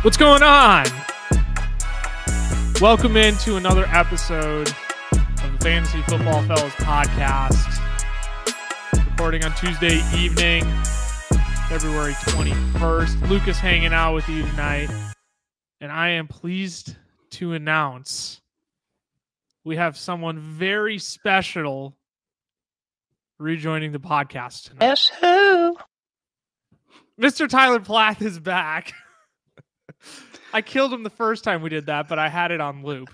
What's going on? Welcome into another episode of the Fantasy Football Fellas podcast. Recording on Tuesday evening, February 21st. Lucas hanging out with you tonight. And I am pleased to announce we have someone very special rejoining the podcast tonight. Guess who? Mr. Tyler Plath is back. I killed him the first time we did that, but I had it on loop.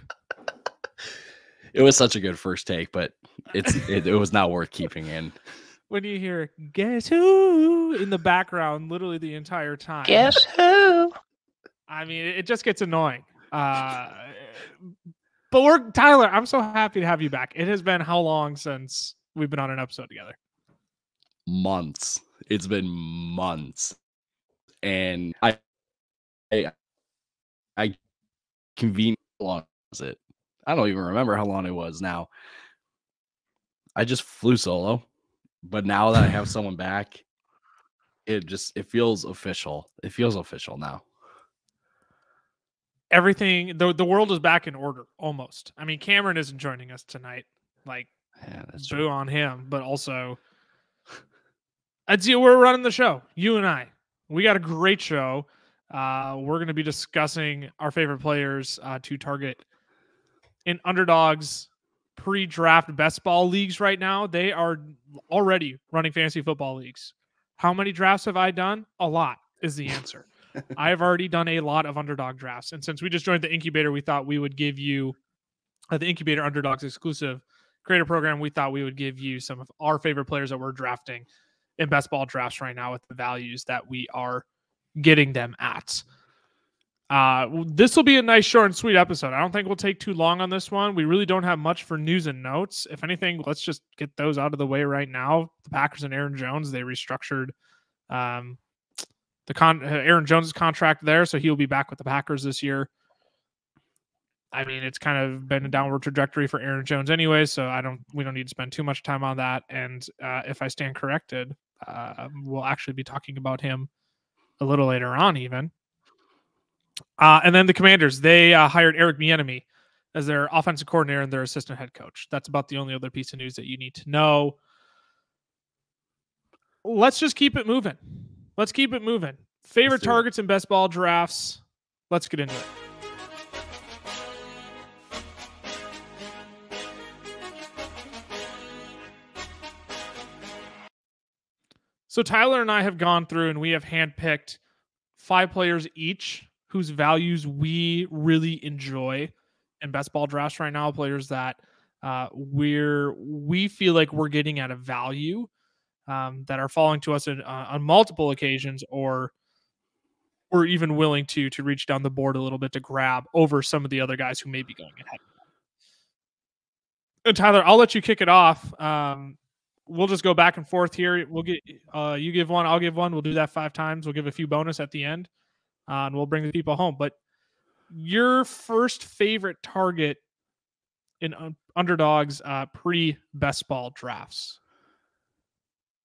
It was such a good first take, but it was not worth keeping in. When you hear "Guess who" in the background, literally the entire time. Guess who? I mean, it just gets annoying. But Tyler, I'm so happy to have you back. It has been how long since we've been on an episode together? Months. It's been months, and I convened how long was it? I don't even remember how long it was now. I just flew solo, but now that I have someone back, it feels official. It feels official now. Everything, the world is back in order almost. I mean, Cameron isn't joining us tonight. Like, yeah, that's boo true. on him, but also we're running the show. You and I, we got a great show. We're going to be discussing our favorite players to target in Underdog's pre-draft best ball leagues right now. They are already running fantasy football leagues. How many drafts have I done? A lot is the answer. I have already done a lot of Underdog drafts. And since we just joined the incubator, we thought we would give you the incubator Underdogs exclusive creator program. We thought we would give you some of our favorite players that we're drafting in best ball drafts right now with the values that we are getting them at. This will be a nice short and sweet episode. I don't think we'll take too long on this one. We really don't have much for news and notes. If anything, let's just get those out of the way right now. The Packers and Aaron Jones, they restructured Aaron Jones' contract there, so he'll be back with the Packers this year. I mean, it's kind of been a downward trajectory for Aaron Jones anyway, so we don't need to spend too much time on that. And if I stand corrected, we'll actually be talking about him a little later on even. And then the Commanders, they hired Eric Bieniemy as their offensive coordinator and their assistant head coach. That's about the only other piece of news that you need to know. Let's just keep it moving. Favorite targets in best ball drafts. Let's get into it. So Tyler and I have gone through and we have handpicked 5 players each whose values we really enjoy in best ball drafts right now. Players that we feel like we're getting at a value that are falling to us on multiple occasions, or we're even willing to reach down the board a little bit to grab over some of the other guys who may be going ahead. And Tyler, I'll let you kick it off. We'll just go back and forth here. We'll get you give one, I'll give one. We'll do that 5 times. We'll give a few bonus at the end, and we'll bring the people home. But your first favorite target in Underdog's pre-best ball drafts?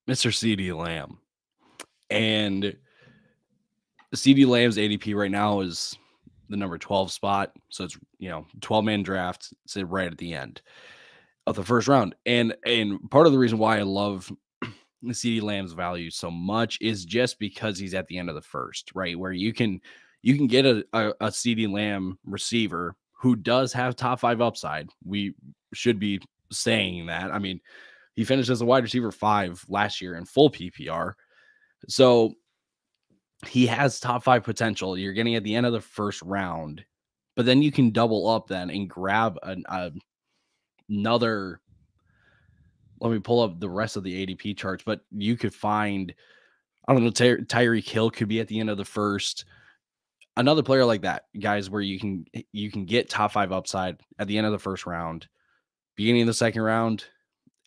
Mr. CeeDee Lamb. And CeeDee Lamb's ADP right now is the number 12 spot. So it's, 12-man draft. It's right at the end of the first round. And part of the reason why I love CeeDee Lamb's value so much is just because he's at the end of the first, right? Where you can get a CeeDee Lamb receiver who does have top 5 upside. We should be saying that. I mean, he finished as a wide receiver 5 last year in full PPR. So he has top 5 potential. You're getting at the end of the first round, but then you can double up then and grab another. Let me pull up the rest of the ADP charts, but you could find, I don't know, Tyreek Hill could be at the end of the first. Another player like that, guys, where you can get top 5 upside at the end of the first round, beginning of the second round.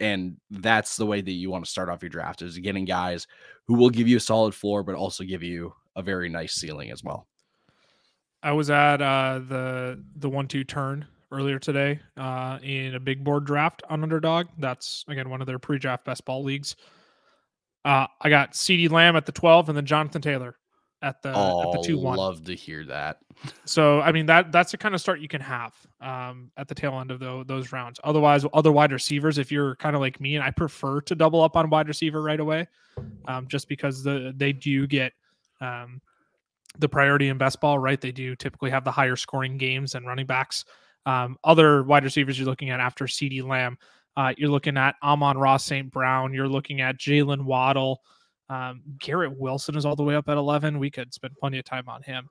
And that's the way that you want to start off your draft, is getting guys who will give you a solid floor, but also give you a very nice ceiling as well. I was at the 1-2 turn earlier today in a big board draft on Underdog. That's, again, one of their pre-draft best ball leagues. I got CeeDee Lamb at the 12 and then Jonathan Taylor at the Oh, 2-1. love to hear that. So I mean that's the kind of start you can have at the tail end of those rounds. Otherwise, other wide receivers, if you're kind of like me, and I prefer to double up on wide receiver right away, just because they do get the priority in best ball, right? They do typically have the higher scoring games than running backs. Other wide receivers you're looking at after CeeDee Lamb, you're looking at Amon-Ra St. Brown, you're looking at Jalen Waddle. Garrett Wilson is all the way up at 11. We could spend plenty of time on him.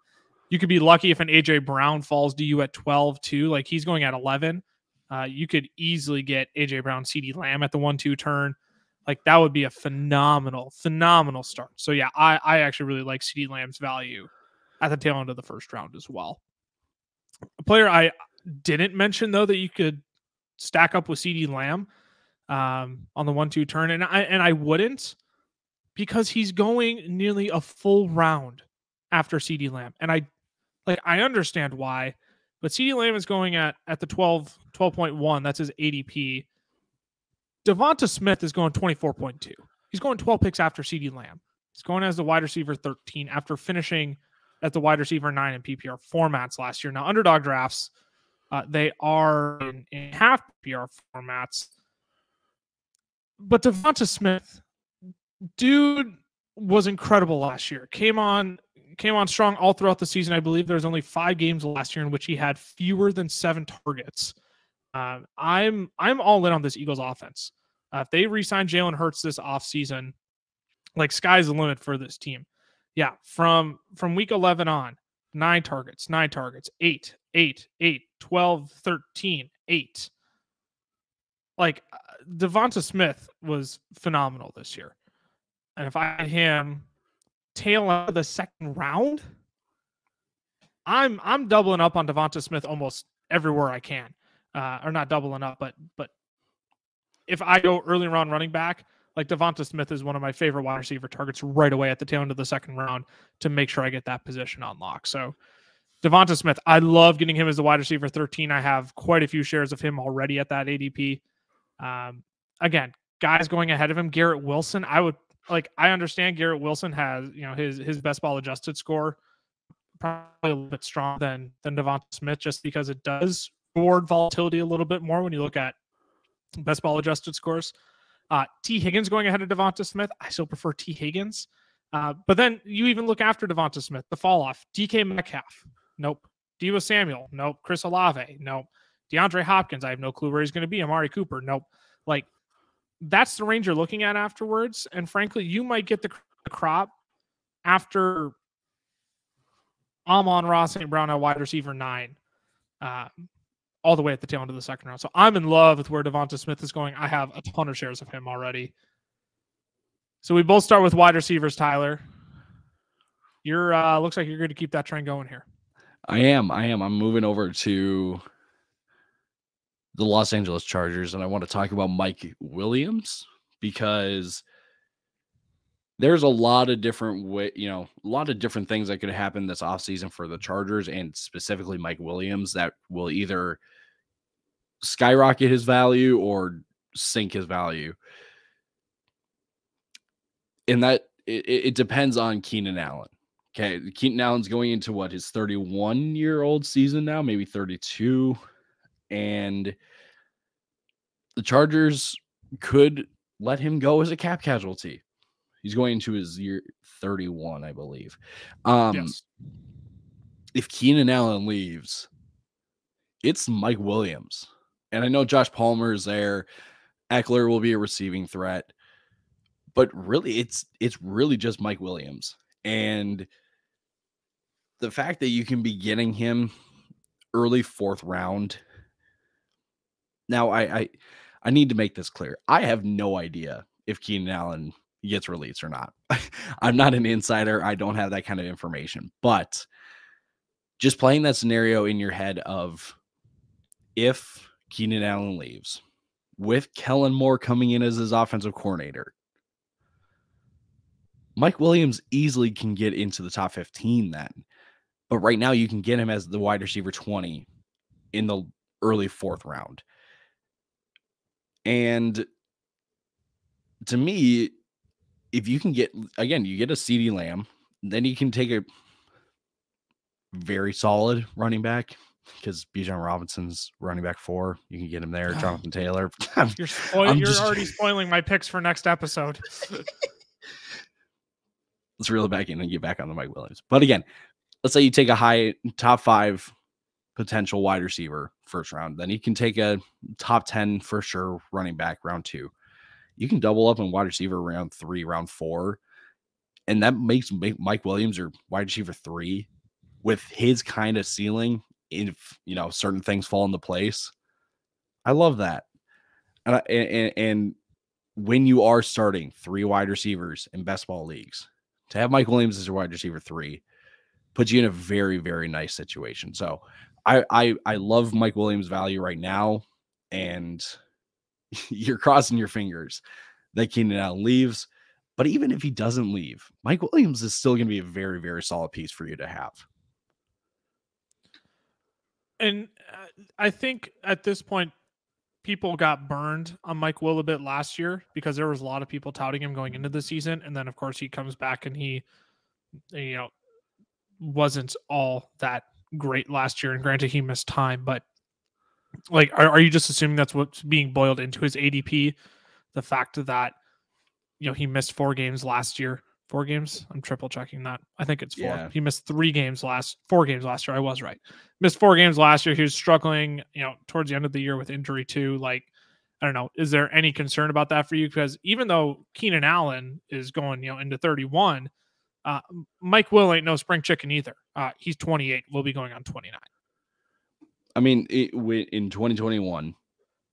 You could be lucky if an AJ Brown falls to you at 12 too. Like he's going at 11. You could easily get AJ Brown, CeeDee Lamb at the 1-2 turn. Like that would be a phenomenal start. So yeah, I actually really like CeeDee Lamb's value at the tail end of the first round as well. A player I didn't mention though that you could stack up with CeeDee Lamb on the 1-2 turn, and I wouldn't, because he's going nearly a full round after CeeDee Lamb, and I understand why, but CeeDee Lamb is going at the 12.1. That's his ADP. DeVonta Smith is going 24.2. He's going 12 picks after CeeDee Lamb. He's going as the wide receiver 13 after finishing as the wide receiver 9 in PPR formats last year. Now, underdog drafts, they are in half PPR formats. But DeVonta Smith, dude, was incredible last year. Came on strong all throughout the season. I believe there was only 5 games last year in which he had fewer than 7 targets. I'm all in on this Eagles offense. If they re-sign Jalen Hurts this offseason, like sky's the limit for this team. Yeah, from week 11 on, 9 targets, 8, 12, 13, 8. Like DeVonta Smith was phenomenal this year. And if I had him tail out of the second round, I'm doubling up on DeVonta Smith almost everywhere I can. Or not doubling up, but if I go early round running back, like DeVonta Smith is one of my favorite wide receiver targets right away at the tail end of the second round to make sure I get that position on lock. So DeVonta Smith, I love getting him as the wide receiver 13. I have quite a few shares of him already at that ADP. Again, guys going ahead of him, Garrett Wilson. I understand Garrett Wilson has, his best ball adjusted score probably a little bit stronger than DeVonta Smith, just because it does reward volatility a little bit more when you look at best ball adjusted scores. T. Higgins going ahead of DeVonta Smith. I still prefer T. Higgins. But then you even look after DeVonta Smith, the fall off. DK Metcalf. Nope. Deebo Samuel. Nope. Chris Olave. Nope. DeAndre Hopkins. I have no clue where he's going to be. Amari Cooper. Nope. Like, that's the range you're looking at afterwards. And frankly, you might get the crop after Amon-Ra St. Brown at wide receiver 9. All the way at the tail end of the second round. So I'm in love with where DeVonta Smith is going. I have a ton of shares of him already. So we both start with wide receivers, Tyler. You're looks like you're going to keep that train going here. I am. I'm moving over to the Los Angeles Chargers, and I want to talk about Mike Williams, because there's a lot of different things that could happen this offseason for the Chargers, and specifically Mike Williams, that will either skyrocket his value or sink his value. And that it depends on Keenan Allen. Okay. Keenan Allen's going into his 31-year-old season now, maybe 32. And the Chargers could let him go as a cap casualty. He's going into his year 31, I believe. Yes. If Keenan Allen leaves, it's Mike Williams. And I know Josh Palmer is there. Eckler will be a receiving threat. But really, it's really just Mike Williams. And the fact that you can be getting him early 4th round. Now, I need to make this clear. I have no idea if Keenan Allen gets released or not. I'm not an insider. I don't have that kind of information. But just playing that scenario in your head of if Keenan Allen leaves, with Kellen Moore coming in as his offensive coordinator, Mike Williams easily can get into the top 15 then. But right now you can get him as the wide receiver 20 in the early 4th round. And to me, if you can get, again, you get a CeeDee Lamb, Then you can take a very solid running back because Bijan Robinson's running back 4. You can get him there. Jonathan Taylor. You're already spoiling my picks for next episode. Let's reel it back in and get back on the Mike Williams. But again, let's say you take a high top 5 potential wide receiver first round. Then you can take a top 10 for sure running back round 2. You can double up in wide receiver round 3, round 4. And that makes Mike Williams your wide receiver 3 with his kind of ceiling. If certain things fall into place, I love that. And when you are starting 3 wide receivers in best ball leagues, to have Mike Williams as your wide receiver 3 puts you in a very, very nice situation. So I love Mike Williams' value right now, and you're crossing your fingers that Keenan Allen leaves. But even if he doesn't leave, Mike Williams is still going to be a very, very solid piece for you to have. And I think at this point, people got burned on Mike Will a bit last year because there was a lot of people touting him going into the season. And then, of course, he comes back and he, wasn't all that great last year. And granted, he missed time. But, are you just assuming that's what's being boiled into his ADP? The fact that, he missed 4 games last year. 4 games? I'm triple checking that. I think it's 4. Yeah. He missed 4 games last year. I was right. Missed 4 games last year. He was struggling, towards the end of the year with injury too. I don't know. Is there any concern about that for you? Because even though Keenan Allen is going, into 31, Mike Will ain't no spring chicken either. He's 28. We'll be going on 29. I mean, in 2021,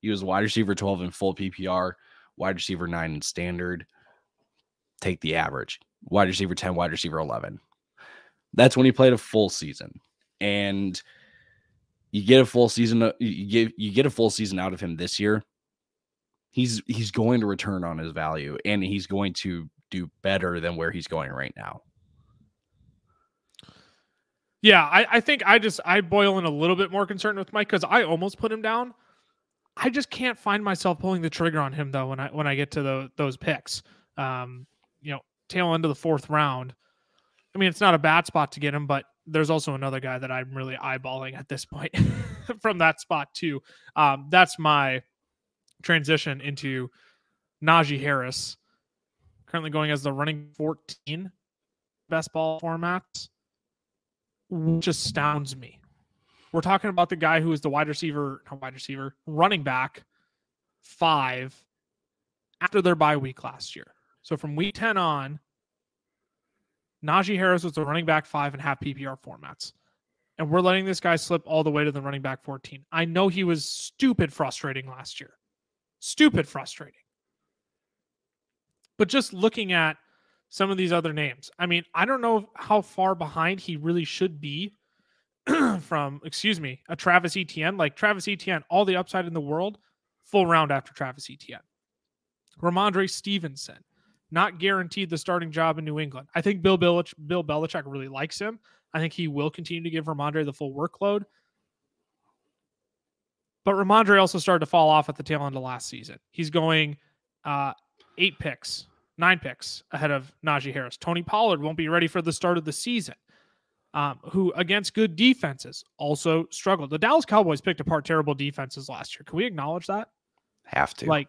he was wide receiver 12 in full PPR, wide receiver 9 in standard. Take the average. Wide receiver 10, wide receiver 11. That's when he played a full season. And you get a full season. You get a full season out of him this year. He's going to return on his value, and he's going to do better than where he's going right now. Yeah, I think I boil in a little bit more concerned with Mike because I almost put him down. I just can't find myself pulling the trigger on him though when I get to those picks. Tail end of the 4th round. I mean, it's not a bad spot to get him, but there's also another guy that I'm really eyeballing at this point from that spot too. That's my transition into Najee Harris, currently going as the running 14 best ball formats, which astounds me. We're talking about the guy who is the running back 5 after their bye week last year. So from week 10 on, Najee Harris was the running back 5 and half PPR formats. And we're letting this guy slip all the way to the running back 14. I know he was stupid frustrating last year. Stupid frustrating. But just looking at some of these other names, I mean, I don't know how far behind he really should be from, a Travis Etienne. Like Travis Etienne, all the upside in the world, full round after Travis Etienne. Ramondre Stevenson, not guaranteed the starting job in New England. I think Bill Belichick really likes him. I think he will continue to give Ramondre the full workload. But Ramondre also started to fall off at the tail end of last season. He's going 9 picks ahead of Najee Harris. Tony Pollard won't be ready for the start of the season, who against good defenses also struggled. The Dallas Cowboys picked apart terrible defenses last year. Can we acknowledge that? Have to.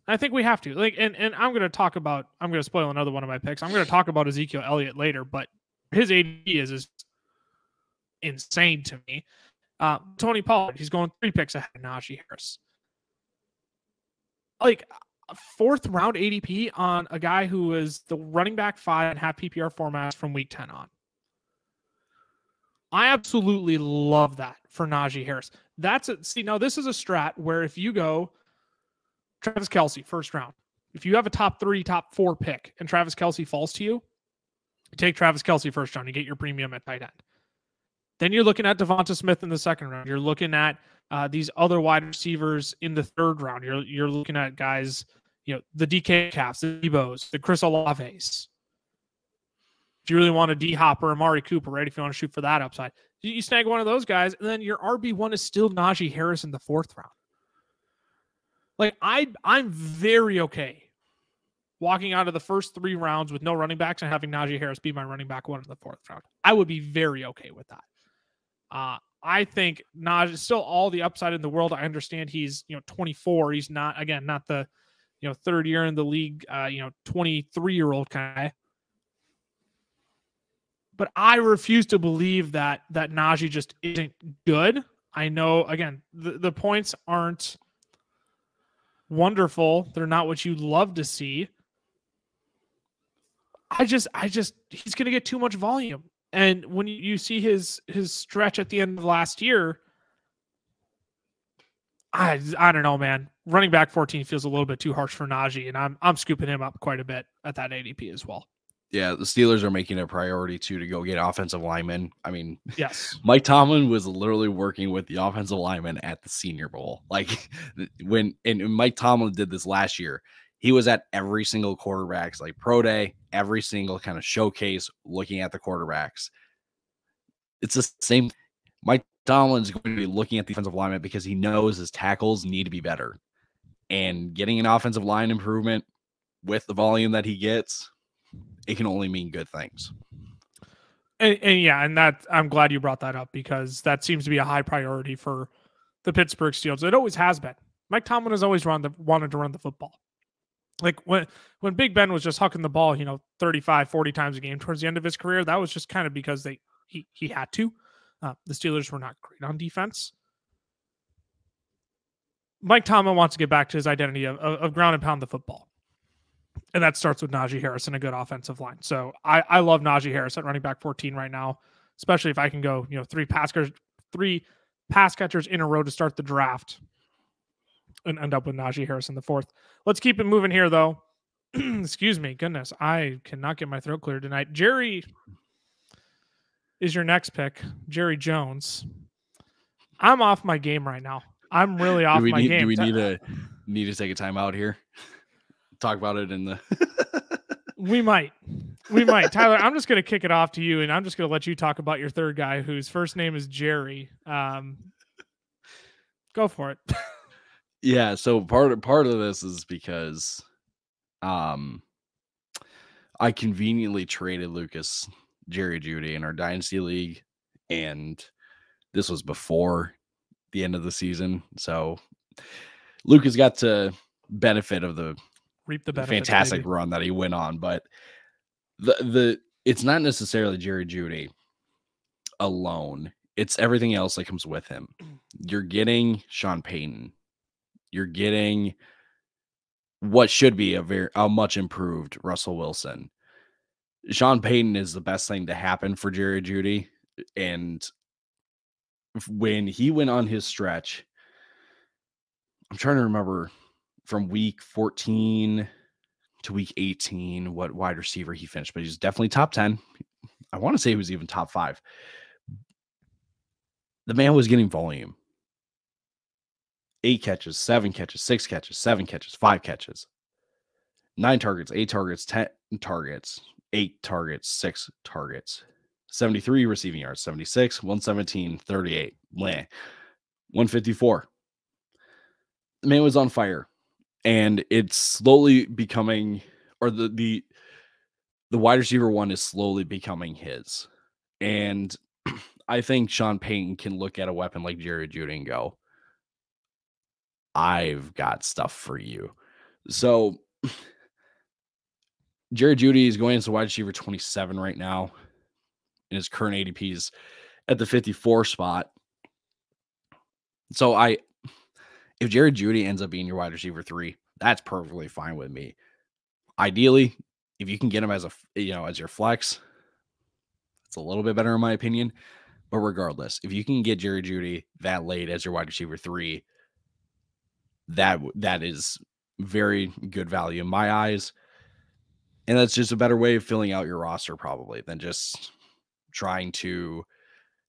I think we have to. And I'm going to spoil another one of my picks. I'm going to talk about Ezekiel Elliott later, but his ADP is insane to me. Tony Pollard, he's going 3 picks ahead of Najee Harris. A 4th round ADP on a guy who is the running back 5 and half PPR formats from week 10 on. I absolutely love that for Najee Harris. Now this is a strat where if you go Travis Kelce, 1st round, if you have a top 3, top 4 pick and Travis Kelce falls to you, take Travis Kelce 1st round, you get your premium at tight end. Then you're looking at DeVonta Smith in the 2nd round. You're looking at these other wide receivers in the 3rd round. You're looking at guys, the DK Caps, the Debos, the Chris Olaves. If you really want a D Hop or Amari Cooper, right? If you want to shoot for that upside, you snag one of those guys, and then your RB1 is still Najee Harris in the 4th round. I'm very okay walking out of the first 3 rounds with no running backs and having Najee Harris be my running back 1 in the 4th round. I would be very okay with that. I think Najee still all the upside in the world. I understand he's 24. He's not the 3rd year in the league 23-year-old kind of. But I refuse to believe that Najee just isn't good. I know, again, the points aren't wonderful. They're not what you love to see. I just he's going to get too much volume. And when you see his stretch at the end of last year, I don't know, man. Running back 14 feels a little bit too harsh for Najee, and I'm scooping him up quite a bit at that ADP as well. Yeah, the Steelers are making it a priority to go get offensive linemen. I mean, yes, Mike Tomlin was literally working with the offensive linemen at the Senior Bowl. Like when Mike Tomlin did this last year, he was at every single quarterback's like pro day, every single kind of showcase, looking at the quarterbacks. It's the same. Mike Tomlin's going to be looking at the offensive lineman because he knows his tackles need to be better, and getting an offensive line improvement with the volume that he gets, it can only mean good things. And that I'm glad you brought that up because that seems to be a high priority for the Pittsburgh Steelers. It always has been. Mike Tomlin has always wanted to run the football. Like when Big Ben was just hucking the ball, 35, 40 times a game towards the end of his career, that was just kind of because he had to. The Steelers were not great on defense. Mike Tomlin wants to get back to his identity of ground and pound the football. And that starts with Najee Harris and a good offensive line. So I love Najee Harris at running back 14 right now, especially if I can go, 3 pass catchers in a row to start the draft and end up with Najee Harris in the 4th. Let's keep it moving here, though. Excuse me. Goodness, I cannot get my throat clear tonight. Jerry is your next pick, Jerry Jones. I'm off my game right now. I'm really off my game. Do we need to take a time out here? Talk about it in the we might Tyler, I'm just going to kick it off to you, and I'm just going to let you talk about your 3rd guy whose first name is Jerry. Go for it. Yeah, so part of this is because I conveniently traded Lucas Jerry Jeudy in our Dynasty League, and this was before the end of the season. So Lucas got to benefit of the reap the benefits, fantastic baby. run that he went on, but it's not necessarily Jerry Jeudy alone. It's everything else that comes with him. You're getting Sean Payton. You're getting what should be a much improved Russell Wilson. Sean Payton is the best thing to happen for Jerry Jeudy. And when he went on his stretch, I'm trying to remember from week 14 to week 18 what wide receiver he finished, but he's definitely top 10. I want to say he was even top 5. The man was getting volume. 8 catches, 7 catches, 6 catches, 7 catches, 5 catches, 9 targets, 8 targets, 10 targets, 8 targets, 6 targets, 73 receiving yards, 76, 117, 38, 154. The man was on fire, and it's slowly becoming, or the wide receiver 1 is slowly becoming his. And I think Sean Payton can look at a weapon like Jerry Jeudy and go, I've got stuff for you. So Jerry Jeudy is going as a wide receiver 27 right now in his current ADPs at the 54 spot. So if Jerry Jeudy ends up being your wide receiver 3, that's perfectly fine with me. Ideally, if you can get him as as your flex, it's a little bit better in my opinion. But regardless, if you can get Jerry Jeudy that late as your wide receiver 3, that is very good value in my eyes. And that's just a better way of filling out your roster probably than just trying to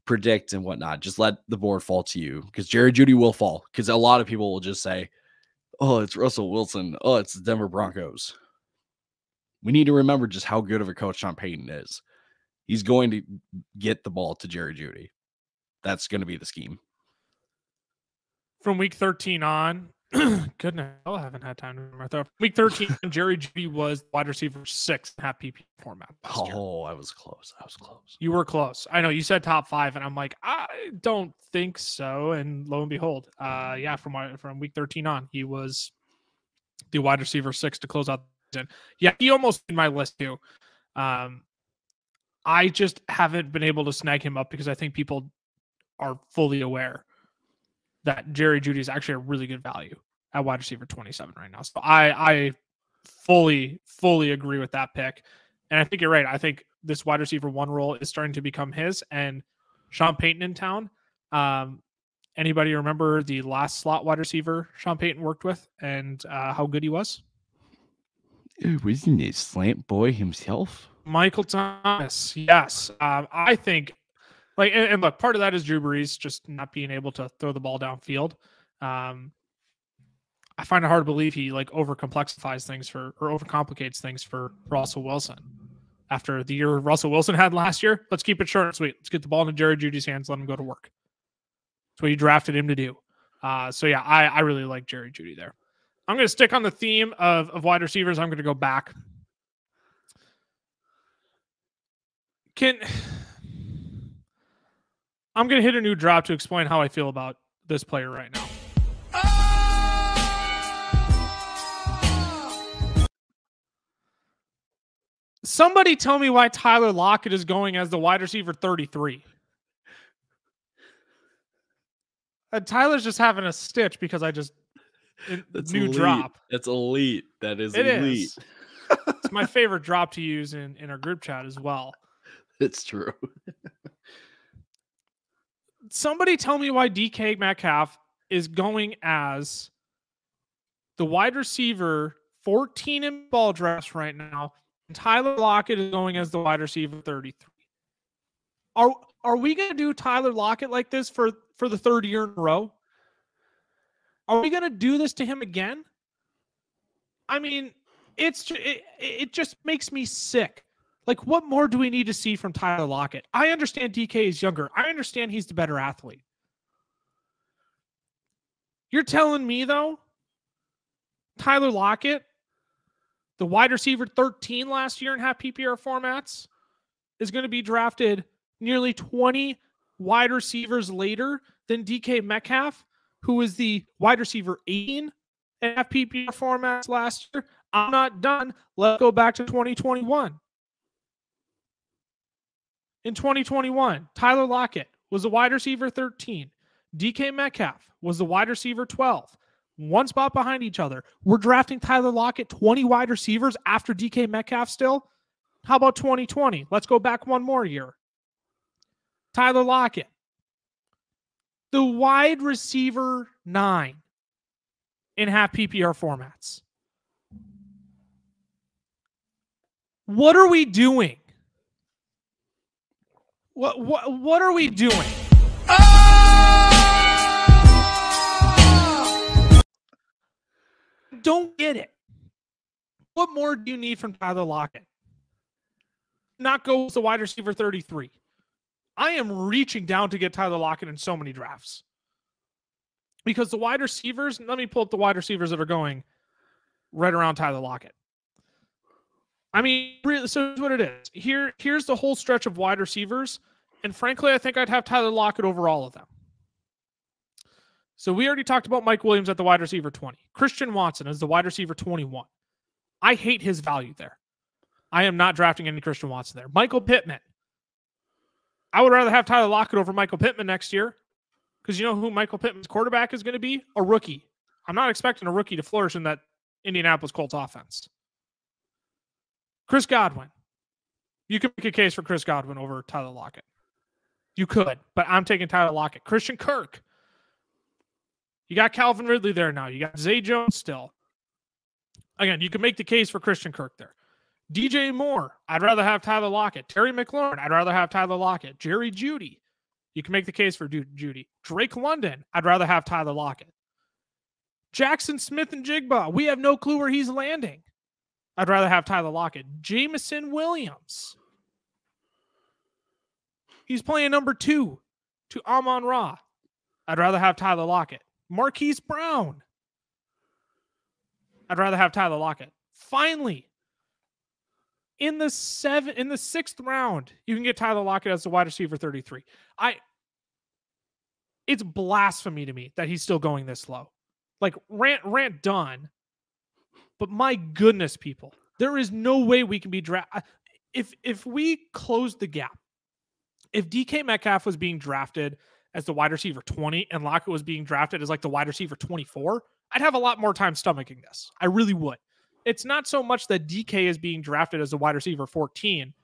predict and whatnot. Just let the board fall to you, because Jerry Jeudy will fall, because a lot of people will just say, oh, it's Russell Wilson. Oh, it's the Denver Broncos. We need to remember just how good of a coach Sean Payton is. He's going to get the ball to Jerry Jeudy. That's going to be the scheme. From week 13 on, Goodness, I haven't had time to remember. I thought week 13, Jerry Jeudy was wide receiver 6 in half PP format. Oh, I was close. You were close. I know you said top 5, and I'm like, I don't think so. And lo and behold, yeah, from week 13 on, he was the wide receiver 6 to close out the season. Yeah, he almost made my list too. I just haven't been able to snag him up because I think people are fully aware that Jerry Jeudy is actually a really good value at wide receiver 27 right now. So I fully agree with that pick. And I think you're right. I think this wide receiver 1 role is starting to become his, and Sean Payton in town. Anybody remember the last slot wide receiver Sean Payton worked with and how good he was? Wasn't it Slant Boy himself? Michael Thomas. Yes. I think and look, part of that is Drew Brees just not being able to throw the ball downfield. I find it hard to believe he overcomplicates things for Russell Wilson. After the year Russell Wilson had last year, let's keep it short and sweet. Let's get the ball into Jerry Jeudy's hands, let him go to work. That's what you drafted him to do. So yeah, I really like Jerry Jeudy there. I'm going to stick on the theme of wide receivers. I'm going to go back. I'm going to hit a new drop to explain how I feel about this player right now. Somebody tell me why Tyler Lockett is going as the wide receiver 33. Tyler's just having a stitch because that's new elite. Drop. That's elite. That is it elite. Is. It's my favorite drop to use in our group chat as well. It's true. Somebody tell me why DK Metcalf is going as the wide receiver 14 in ball drafts right now, and Tyler Lockett is going as the wide receiver 33. Are we going to do Tyler Lockett like this for the third year in a row? Are we going to do this to him again? I mean, it just makes me sick. Like, what more do we need to see from Tyler Lockett? I understand DK is younger. I understand he's the better athlete. You're telling me, though, Tyler Lockett, the wide receiver 13 last year in half PPR formats, is going to be drafted nearly 20 wide receivers later than DK Metcalf, who is the wide receiver 18 in half PPR formats last year? I'm not done. Let's go back to 2021. In 2021, Tyler Lockett was the wide receiver 13. DK Metcalf was the wide receiver 12. One spot behind each other. We're drafting Tyler Lockett 20 wide receivers after DK Metcalf still. How about 2020? Let's go back one more year. Tyler Lockett, the wide receiver 9 in half PPR formats. What are we doing? What are we doing? Don't get it. What more do you need from Tyler Lockett? Not go with the wide receiver 33. I am reaching down to get Tyler Lockett in so many drafts. Because the wide receivers, let me pull up the wide receivers that are going right around Tyler Lockett. I mean, really, so here's what it is. Here's the whole stretch of wide receivers. And frankly, I think I'd have Tyler Lockett over all of them. So we already talked about Mike Williams at the wide receiver 20. Christian Watson is the wide receiver 21. I hate his value there. I am not drafting any Christian Watson there. Michael Pittman. I would rather have Tyler Lockett over Michael Pittman next year, because you know who Michael Pittman's quarterback is going to be? A rookie. I'm not expecting a rookie to flourish in that Indianapolis Colts offense. Chris Godwin. You could make a case for Chris Godwin over Tyler Lockett. You could, but I'm taking Tyler Lockett. Christian Kirk. You got Calvin Ridley there now. You got Zay Jones still. Again, you can make the case for Christian Kirk there. DJ Moore, I'd rather have Tyler Lockett. Terry McLaurin, I'd rather have Tyler Lockett. Jerry Jeudy, you can make the case for Jeudy. Drake London, I'd rather have Tyler Lockett. Jackson Smith and Jigba, we have no clue where he's landing. I'd rather have Tyler Lockett. Jameson Williams. He's playing number 2 to Amon-Ra. I'd rather have Tyler Lockett. Marquise Brown. I'd rather have Tyler Lockett. Finally, in the 6th round, you can get Tyler Lockett as the wide receiver 33. It's blasphemy to me that he's still going this low. Like rant done. But my goodness, people, there is no way we can be if we close the gap. If DK Metcalf was being drafted as the wide receiver 20 and Lockett was being drafted as like the wide receiver 24, I'd have a lot more time stomaching this. I really would. It's not so much that DK is being drafted as a wide receiver 14.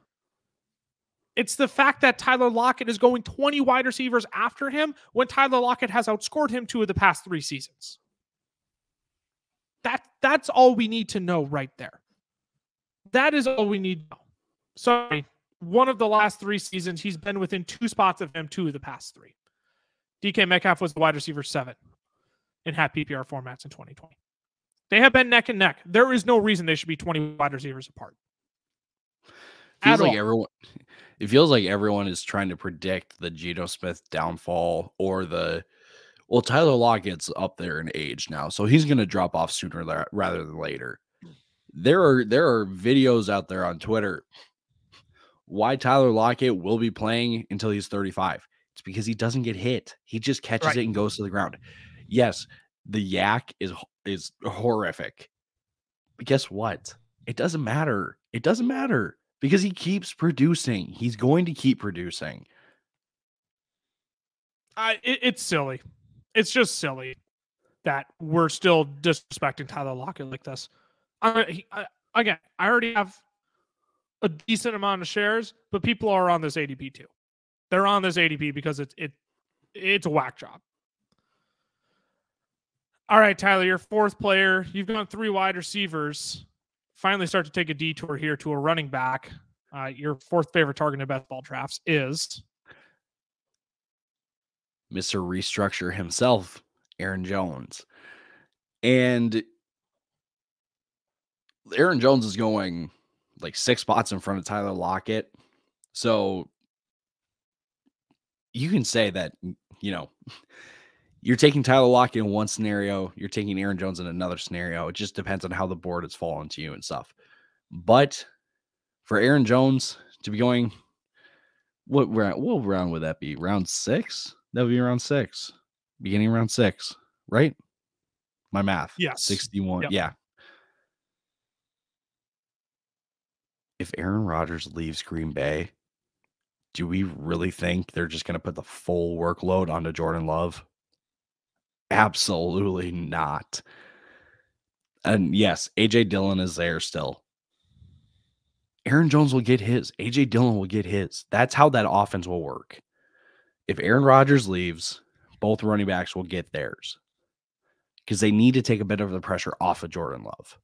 It's the fact that Tyler Lockett is going 20 wide receivers after him when Tyler Lockett has outscored him 2 of the past 3 seasons. That's all we need to know right there. That is all we need to know. Sorry, one of the last 3 seasons, he's been within 2 spots of him 2 of the past 3. DK Metcalf was the wide receiver 7 in half PPR formats in 2020. They have been neck and neck. There is no reason they should be 20 wide receivers apart. It feels like everyone is trying to predict the Geno Smith downfall or Tyler Lockett's up there in age now, so he's going to drop off sooner rather than later. There are videos out there on Twitter why Tyler Lockett will be playing until he's 35. It's because he doesn't get hit. He just catches it and goes to the ground. Yes, the yak is horrific. But guess what? It doesn't matter. It doesn't matter because he keeps producing. He's going to keep producing. It's silly. It's just silly that we're still disrespecting Tyler Lockett like this. Again, I already have a decent amount of shares, but people are on this ADP too. They're on this ADP because it's a whack job. All right, Tyler, your 4th player. You've gone 3 wide receivers. Finally start to take a detour here to a running back. Your 4th favorite target in best ball drafts is Mr. Restructure himself, Aaron Jones. And Aaron Jones is going like 6 spots in front of Tyler Lockett. So you can say that, you're taking Tyler Lockett in one scenario, you're taking Aaron Jones in another scenario. It just depends on how the board is falling to you and stuff. But for Aaron Jones to be going, what round would that be? Round 6? That would be round 6. Beginning round 6, right? My math. Yes. 61. Yep. Yeah. If Aaron Rodgers leaves Green Bay, do we really think they're just going to put the full workload onto Jordan Love? Absolutely not. And yes, A.J. Dillon is there still. Aaron Jones will get his. A.J. Dillon will get his. That's how that offense will work. If Aaron Rodgers leaves, both running backs will get theirs because they need to take a bit of the pressure off of Jordan Love.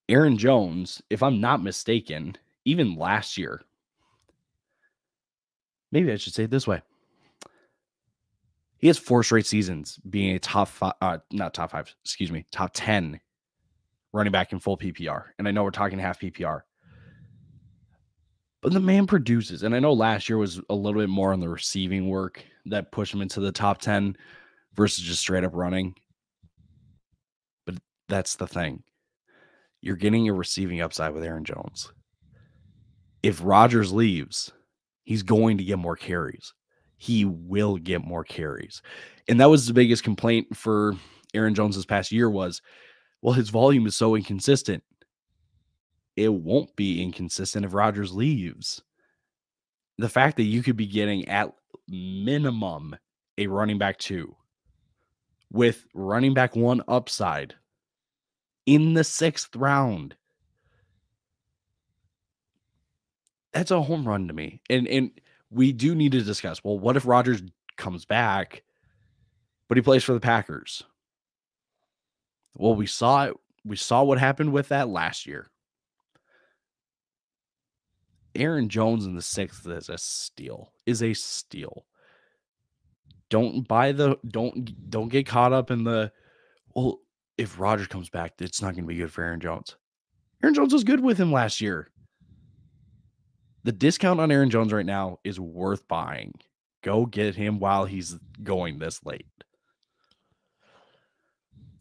Aaron Jones, if I'm not mistaken, even last year, maybe I should say it this way. He has 4 straight seasons being a top 10 running back in full PPR. And I know we're talking half PPR. But the man produces. And I know last year was a little bit more on the receiving work that pushed him into the top 10 versus just straight up running. But that's the thing. You're getting a receiving upside with Aaron Jones. If Rodgers leaves, he's going to get more carries. He will get more carries. And that was the biggest complaint for Aaron Jones this past year was, well, his volume is so inconsistent. It won't be inconsistent if Rodgers leaves. The fact that you could be getting at minimum a running back 2 with running back 1 upside in the 6th round, that's a home run to me. And we do need to discuss, well, what if Rodgers comes back, but he plays for the Packers? Well, we saw it. We saw what happened with that last year. Aaron Jones in the 6th is a steal. Don't get caught up in the, well, if Rodgers comes back, it's not going to be good for Aaron Jones. Aaron Jones was good with him last year. The discount on Aaron Jones right now is worth buying. Go get him while he's going this late.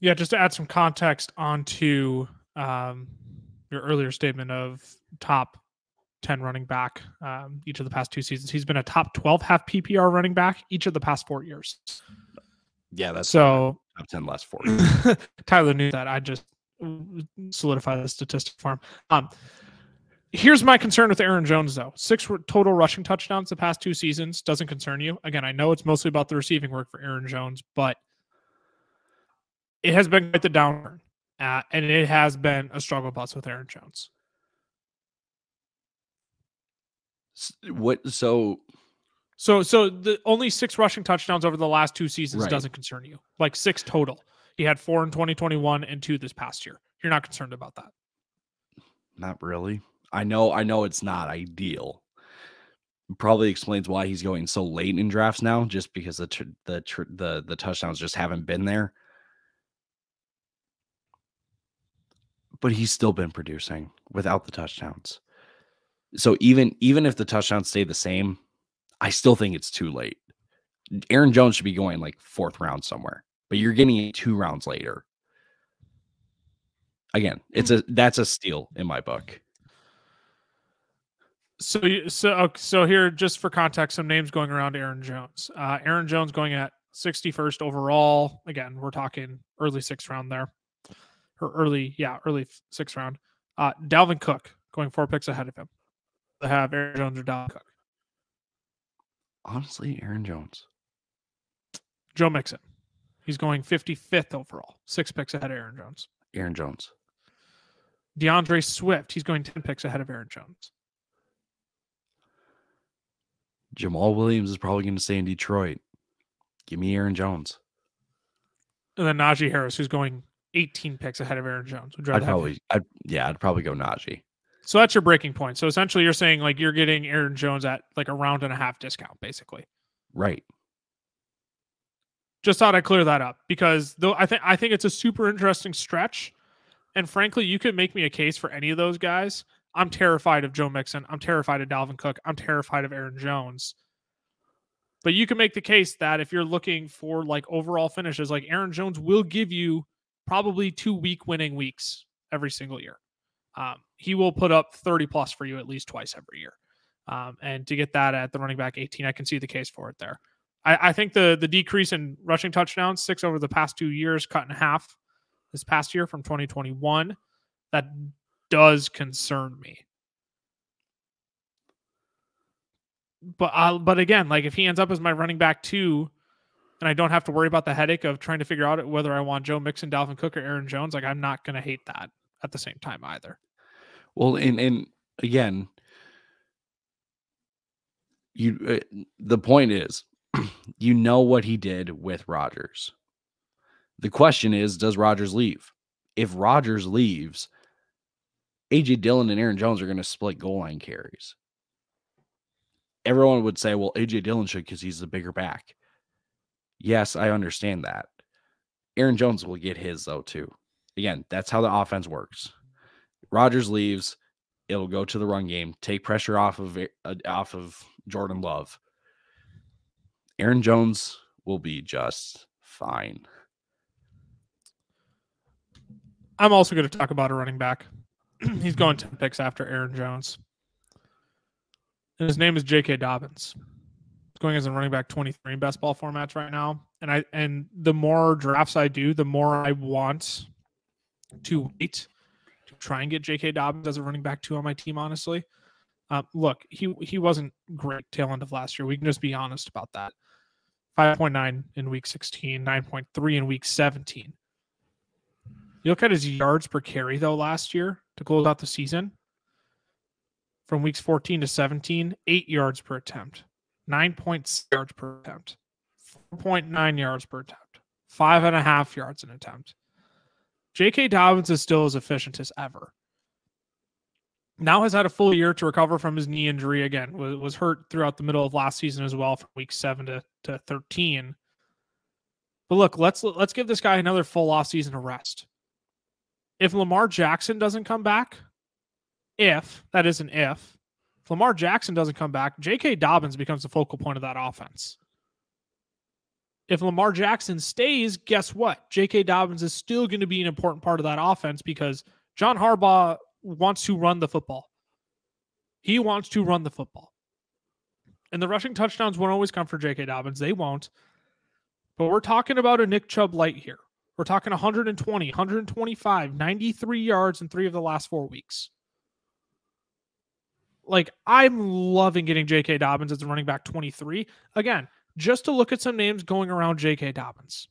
Yeah, just to add some context onto your earlier statement of top 10 running back each of the past 2 seasons. He's been a top 12 half PPR running back each of the past 4 years. Yeah, that's so top 10 last 4. Tyler knew that. I just solidified the statistic for him. Here's my concern with Aaron Jones, though. 6 total rushing touchdowns the past 2 seasons doesn't concern you. Again, I know it's mostly about the receiving work for Aaron Jones, but it has been quite the downturn, and it has been a struggle bus with Aaron Jones. What? So the only 6 rushing touchdowns over the last 2 seasons doesn't concern you. Like 6 total. He had 4 in 2021 and 2 this past year. You're not concerned about that. Not really. I know it's not ideal. Probably explains why he's going so late in drafts now, just because the touchdowns just haven't been there. But he's still been producing without the touchdowns. So even if the touchdowns stay the same, I still think it's too late. Aaron Jones should be going like 4th round somewhere, but you're getting it 2 rounds later. Again, that's a steal in my book. So here, just for context, some names going around Aaron Jones. Aaron Jones going at 61st overall. Again, we're talking early 6th round there. Or early 6th round. Dalvin Cook going 4 picks ahead of him. To have Aaron Jones or Dalvin Cook. Honestly, Aaron Jones. Joe Mixon. He's going 55th overall. 6 picks ahead of Aaron Jones. Aaron Jones. DeAndre Swift. He's going 10 picks ahead of Aaron Jones. Jamal Williams is probably going to stay in Detroit. Give me Aaron Jones. And then Najee Harris, who's going 18 picks ahead of Aaron Jones. I'd probably go Najee. So that's your breaking point. So essentially you're saying like you're getting Aaron Jones at like a round and a half discount, basically. Right. Just thought I'd clear that up because though I think it's a super interesting stretch. And frankly, you could make me a case for any of those guys. I'm terrified of Joe Mixon. I'm terrified of Dalvin Cook. I'm terrified of Aaron Jones. But you can make the case that if you're looking for like overall finishes, like Aaron Jones will give you probably 2 week winning weeks every single year. He will put up 30 plus for you at least twice every year. And to get that at the running back 18, I can see the case for it there. I think the decrease in rushing touchdowns, 6 over the past 2 years, cut in half this past year from 2021, that does concern me. But again, like if he ends up as my running back 2, and I don't have to worry about the headache of trying to figure out whether I want Joe Mixon, Dalvin Cook, or Aaron Jones, like I'm not going to hate that at the same time either. Well, and again, the point is, you know what he did with Rodgers. The question is, does Rodgers leave? If Rodgers leaves, A.J. Dillon and Aaron Jones are going to split goal line carries. Everyone would say, well, A.J. Dillon should because he's the bigger back. Yes, I understand that. Aaron Jones will get his, though, too. Again, that's how the offense works. Rodgers leaves, it'll go to the run game, take pressure off of Jordan Love. Aaron Jones will be just fine. I'm also going to talk about a running back. He's going 10 picks after Aaron Jones. And his name is J.K. Dobbins. He's going as a running back 23 in best ball formats right now. And the more drafts I do, the more I want to wait to try and get J.K. Dobbins as a running back 2 on my team, honestly. Look, he wasn't great tail end of last year. We can just be honest about that. 5.9 in week 16, 9.3 in week 17. You look at his yards per carry, though, last year to close out the season. From weeks 14 to 17, 8 yards per attempt, 9.6 yards per attempt, 4.9 yards per attempt, 5.5 yards an attempt. J.K. Dobbins is still as efficient as ever. Now has had a full year to recover from his knee injury. Again, was hurt throughout the middle of last season as well, from week 7 to 13. But look, let's give this guy another full offseason of rest. If Lamar Jackson doesn't come back, if Lamar Jackson doesn't come back, J.K. Dobbins becomes the focal point of that offense. If Lamar Jackson stays, guess what? J.K. Dobbins is still going to be an important part of that offense because John Harbaugh wants to run the football. He wants to run the football. And the rushing touchdowns won't always come for J.K. Dobbins. They won't. But we're talking about a Nick Chubb light here. We're talking 120, 125, 93 yards in 3 of the last 4 weeks. Like, I'm loving getting J.K. Dobbins as a running back 23. Again, just to look at some names going around J.K. Dobbins.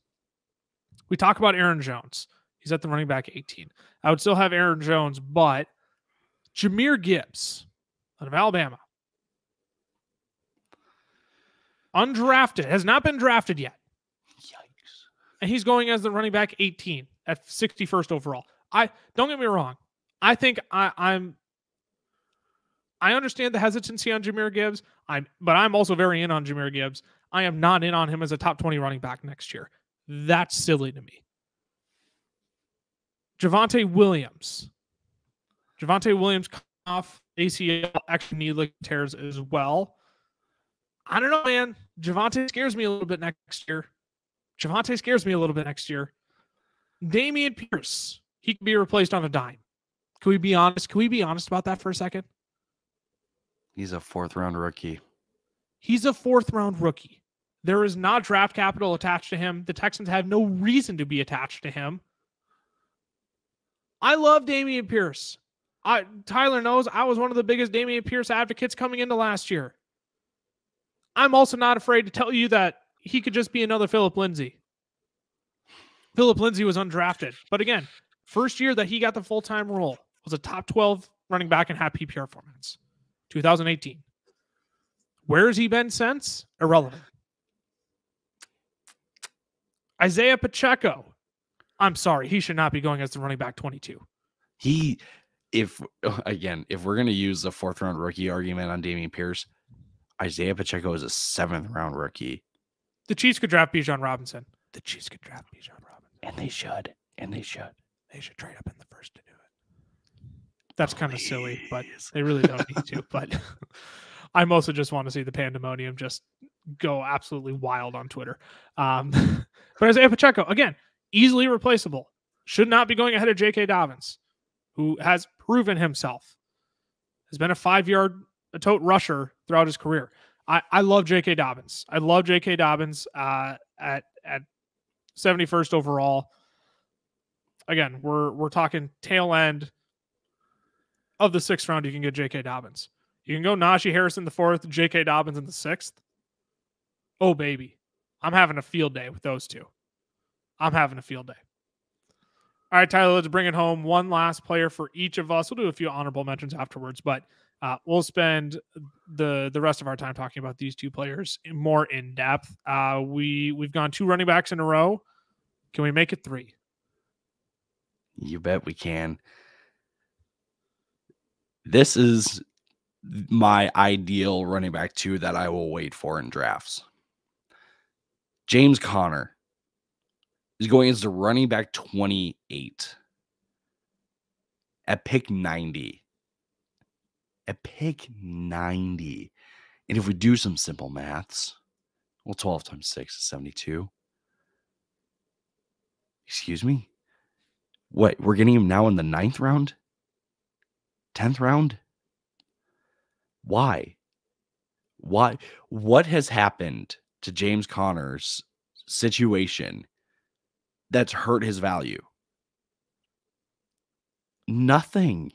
We talk about Aaron Jones. He's at the running back 18. I would still have Aaron Jones, but Jahmyr Gibbs out of Alabama. Undrafted. Has not been drafted yet. Yikes. And he's going as the running back 18 at 61st overall. Don't get me wrong. I think I understand the hesitancy on Jahmyr Gibbs, but I'm also very in on Jahmyr Gibbs. I am not in on him as a top 20 running back next year. That's silly to me. Javonte Williams. Javonte Williams off ACL, extra knee ligament tears as well. I don't know, man. Javonte scares me a little bit next year. Dameon Pierce. He can be replaced on a dime. Can we be honest? Can we be honest about that for a second? He's a 4th-round rookie. He's a 4th-round rookie. There is not draft capital attached to him. The Texans have no reason to be attached to him. I love Dameon Pierce. Tyler knows I was one of the biggest Dameon Pierce advocates coming into last year. I'm also not afraid to tell you that he could just be another Phillip Lindsay. Phillip Lindsay was undrafted. But again, first year that he got the full-time role was a top 12 running back and had PPR formats. 2018. Where has he been since? Irrelevant. Isaiah Pacheco. I'm sorry. He should not be going as the running back 22. If we're going to use the 4th-round rookie argument on Dameon Pierce, Isaiah Pacheco is a 7th-round rookie. The Chiefs could draft Bijan Robinson. And they should. They should trade up in the first to do it. That's kind of silly, but they really don't need to. But I mostly just want to see the pandemonium just go absolutely wild on Twitter. But Isaiah Pacheco, again, easily replaceable. Should not be going ahead of J.K. Dobbins, who has proven himself. Has been a 5-yard tote rusher throughout his career. I love J.K. Dobbins. I love J.K. Dobbins at 71st overall. Again, we're talking tail end of the 6th round. You can get J.K. Dobbins. You can go Najee Harris in the 4th, J.K. Dobbins in the 6th. Oh, baby. I'm having a field day with those two. All right, Tyler, let's bring it home. One last player for each of us. We'll do a few honorable mentions afterwards, but we'll spend the rest of our time talking about these 2 players more in depth. We've gone 2 running backs in a row. Can we make it 3? You bet we can. This is my ideal running back 2 that I will wait for in drafts. James Conner is going as the running back 28 at pick 90. And if we do some simple maths, well, 12 times 6 is 72. Excuse me? What? We're getting him now in the 9th round? 10th round? Why? What has happened to James Conner's situation that's hurt his value? Nothing.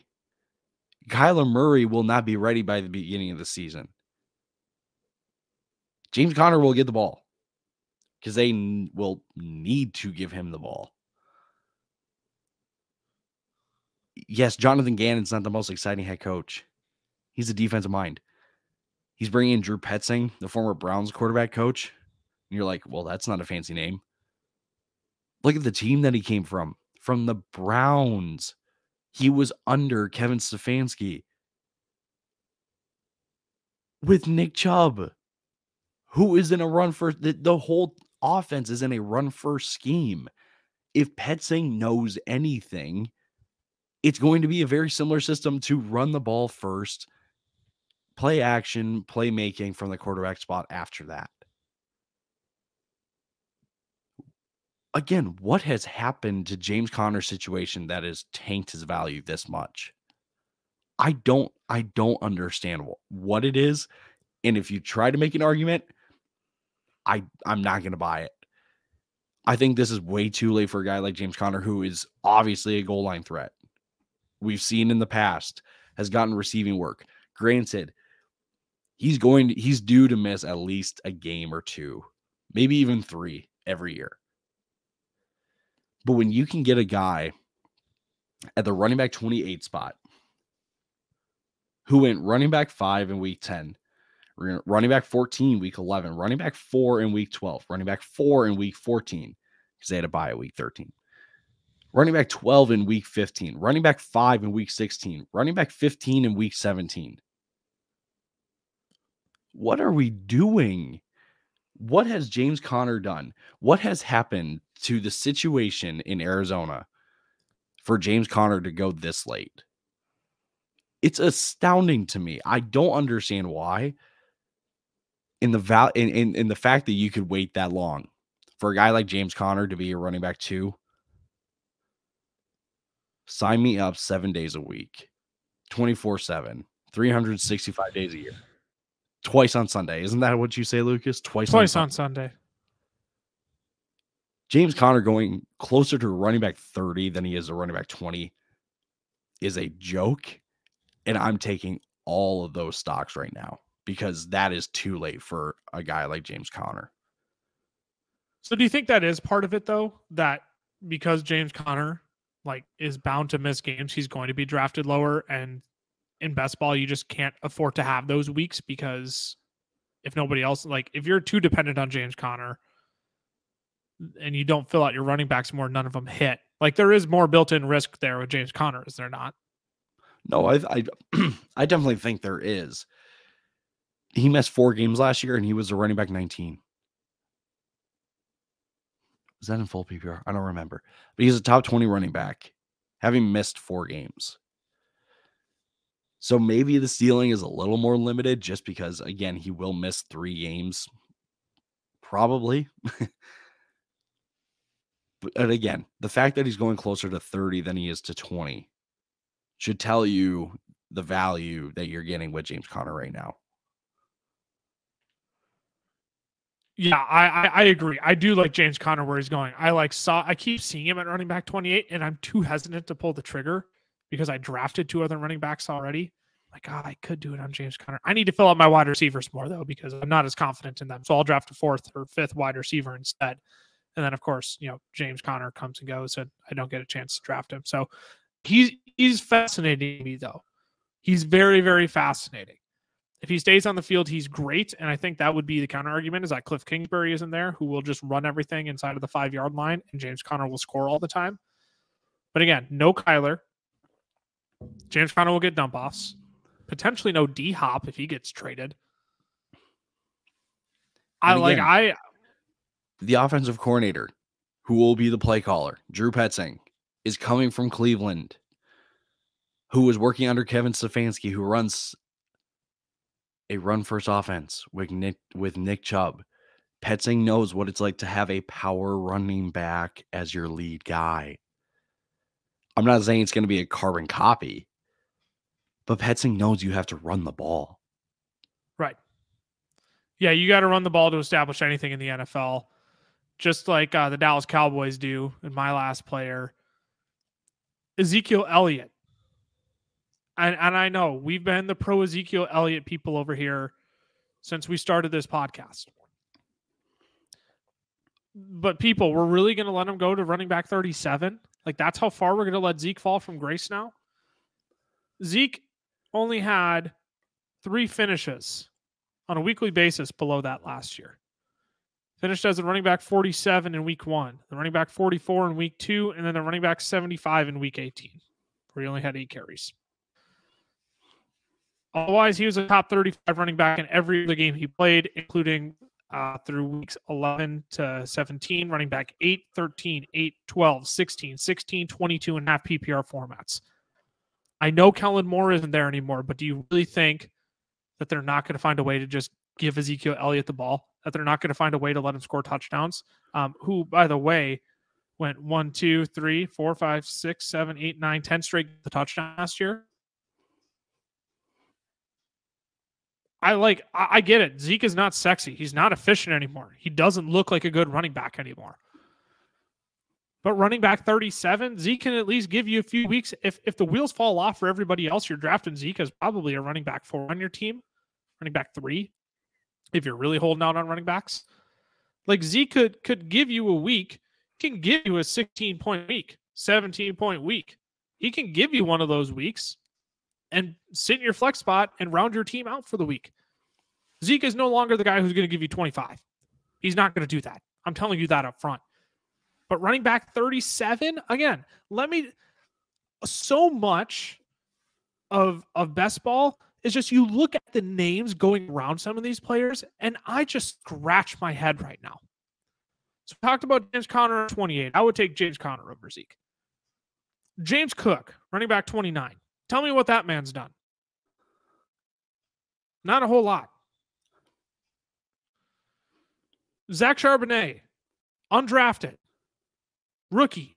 Kyler Murray will not be ready by the beginning of the season. James Conner will get the ball because they will need to give him the ball. Yes, Jonathan Gannon's not the most exciting head coach. He's a defensive mind. He's bringing in Drew Petzing, the former Browns quarterback coach. And you're like, well, that's not a fancy name. Look at the team that he came from the Browns. He was under Kevin Stefanski with Nick Chubb, who is in a run first. The whole offense is in a run first scheme. If Petzing knows anything, it's going to be a very similar system to run the ball first, play action, playmaking from the quarterback spot after that. again, what has happened to James Conner's situation that has tanked his value this much? I don't understand what it is. And if you try to make an argument, I'm not going to buy it. I think this is way too late for a guy like James Conner, who is obviously a goal line threat. We've seen in the past has gotten receiving work. Granted, he's due to miss at least a game or two, maybe even 3 every year. But when you can get a guy at the running back 28 spot who went running back 5 in week 10, running back 14 week 11, running back 4 in week 12, running back 4 in week 14 because they had to buy a week 13, running back 12 in week 15, running back 5 in week 16, running back 15 in week 17. What are we doing? What has James Conner done? What has happened to the situation in Arizona for James Conner to go this late? It's astounding to me. I don't understand why. In the fact that you could wait that long for a guy like James Conner to be a running back 2, sign me up 7 days a week, 24/7, 365 days a year, twice on Sunday. Isn't that what you say, Lucas? Twice on Sunday. James Conner going closer to a running back 30 than he is a running back 20 is a joke. And I'm taking all of those stocks right now because that is too late for a guy like James Conner. So do you think that is part of it, though? That because James Conner is bound to miss games, he's going to be drafted lower, and in best ball, you just can't afford to have those weeks because if nobody else, if you're too dependent on James Conner and you don't fill out your running backs more, none of them hit. There is more built-in risk there with James Conner, is there not? No, I I definitely think there is. He missed 4 games last year, and he was a running back 19. Was that in full PPR? I don't remember. But he's a top 20 running back, having missed 4 games. So maybe the ceiling is a little more limited just because, again, he will miss 3 games. Probably. But again, the fact that he's going closer to 30 than he is to 20 should tell you the value that you're getting with James Conner right now. Yeah, I agree. I do like James Conner where he's going. I keep seeing him at running back 28, and I'm too hesitant to pull the trigger because I drafted 2 other running backs already. I could do it on James Conner. I need to fill out my wide receivers more, though, because I'm not as confident in them. So I'll draft a 4th or 5th wide receiver instead. And then, of course, James Conner comes and goes, and I don't get a chance to draft him. So he's fascinating to me, though. He's very, very fascinating. If he stays on the field, he's great. And I think that would be the counter argument is that Cliff Kingsbury isn't there, who will just run everything inside of the 5-yard line, and James Conner will score all the time. But again, no Kyler. James Conner will get dump offs. Potentially no D-Hop if he gets traded. The offensive coordinator, who will be the play caller, Drew Petzing, is coming from Cleveland, who was working under Kevin Stefanski, who runs a run-first offense with Nick Chubb. Petzing knows what it's like to have a power running back as your lead guy. I'm not saying it's going to be a carbon copy, but Petzing knows you have to run the ball. Right. Yeah, you got to run the ball to establish anything in the NFL, just like the Dallas Cowboys do in my last player. Ezekiel Elliott. And I know we've been the pro Ezekiel Elliott people over here since we started this podcast. But people, we're really going to let him go to running back 37? That's how far we're going to let Zeke fall from grace now? Zeke only had 3 finishes on a weekly basis below that last year. Finished as a running back 47 in week 1, the running back 44 in week 2, and then the running back 75 in week 18, where he only had 8 carries. Otherwise, he was a top 35 running back in every other game he played, including through weeks 11 to 17, running back 8, 13, 8, 12, 16, 16, 22 and a half PPR formats. I know Kellen Moore isn't there anymore, but do you really think that they're not going to find a way to just give Ezekiel Elliott the ball, that they're not going to find a way to let him score touchdowns? Who, by the way, went 1, 2, 3, 4, 5, 6, 7, 8, 9, 10 straight the touchdown last year. I get it. Zeke is not sexy. He's not efficient anymore. He doesn't look like a good running back anymore. But running back 37, Zeke can at least give you a few weeks. If the wheels fall off for everybody else, you're drafting Zeke as probably a running back 4 on your team, running back 3, if you're really holding out on running backs. Like Zeke could give you a week. He can give you a 16-point week, 17-point week. He can give you one of those weeks and sit in your flex spot and round your team out for the week. Zeke is no longer the guy who's going to give you 25. He's not going to do that. I'm telling you that up front. But running back 37, again, so much of best ball is just you look at the names going around some of these players, and I just scratch my head right now. So we talked about James Conner at 28. I would take James Conner over Zeke. James Cook, running back 29. Tell me what that man's done. Not a whole lot. Zach Charbonnet, undrafted, rookie.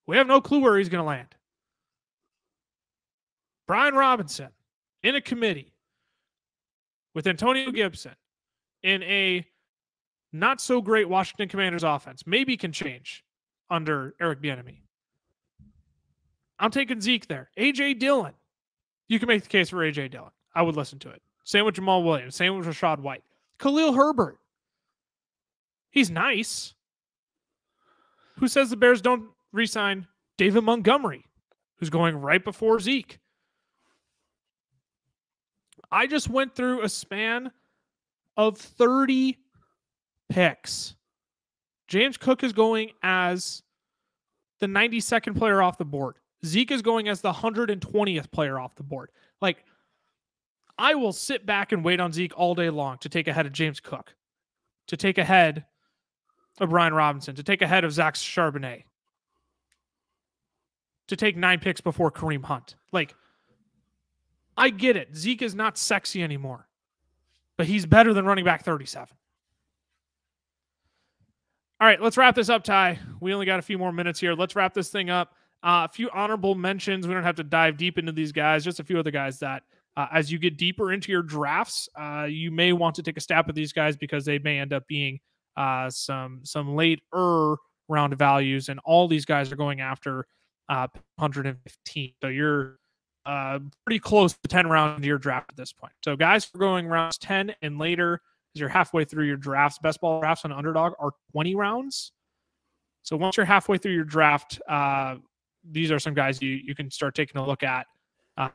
We have no clue where he's going to land. Brian Robinson, in a committee with Antonio Gibson in a not so great Washington Commanders offense. Maybe can change under Eric Bieniemy. I'm taking Zeke there. A.J. Dillon. You can make the case for A.J. Dillon. I would listen to it. Same with Jamal Williams. Same with Rashad White. Khalil Herbert. He's nice. Who says the Bears don't re-sign David Montgomery, who's going right before Zeke? I just went through a span of 30 picks. James Cook is going as the 92nd player off the board. Zeke is going as the 120th player off the board. Like, I will sit back and wait on Zeke all day long to take ahead of James Cook, to take ahead of Brian Robinson, to take ahead of Zach Charbonnet, to take 9 picks before Kareem Hunt. Like, I get it. Zeke is not sexy anymore, but he's better than running back 37. All right, let's wrap this up, Ty. We only got a few more minutes here. Let's wrap this thing up. A few honorable mentions. We don't have to dive deep into these guys. Just a few other guys that, as you get deeper into your drafts, you may want to take a stab at these guys because they may end up being some later round values, and all these guys are going after 115. So you're pretty close to 10 rounds into your draft at this point. So guys who are going rounds 10 and later, as you're halfway through your drafts, best ball drafts on Underdog are 20 rounds. So once you're halfway through your draft, these are some guys you can start taking a look at.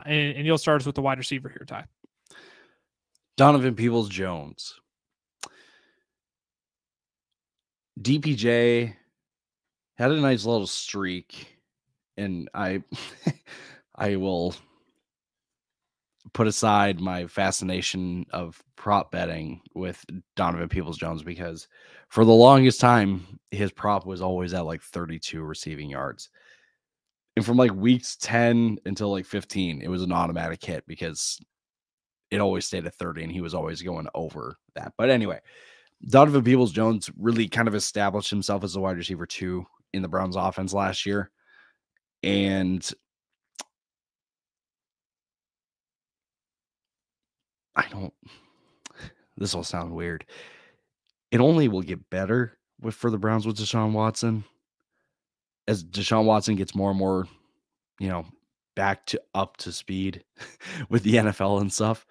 And you'll start us with the wide receiver here, Ty. Donovan Peoples-Jones. DPJ had a nice little streak, and I will put aside my fascination of prop betting with Donovan Peoples-Jones because for the longest time, his prop was always at like 32 receiving yards. And from like weeks 10 until like 15, it was an automatic hit because it always stayed at 30 and he was always going over that. But anyway, Donovan Peoples-Jones really kind of established himself as a wide receiver 2 in the Browns offense last year. And this will sound weird. It only will get better for the Browns with Deshaun Watson. As Deshaun Watson gets more and more, up to speed with the NFL and stuff.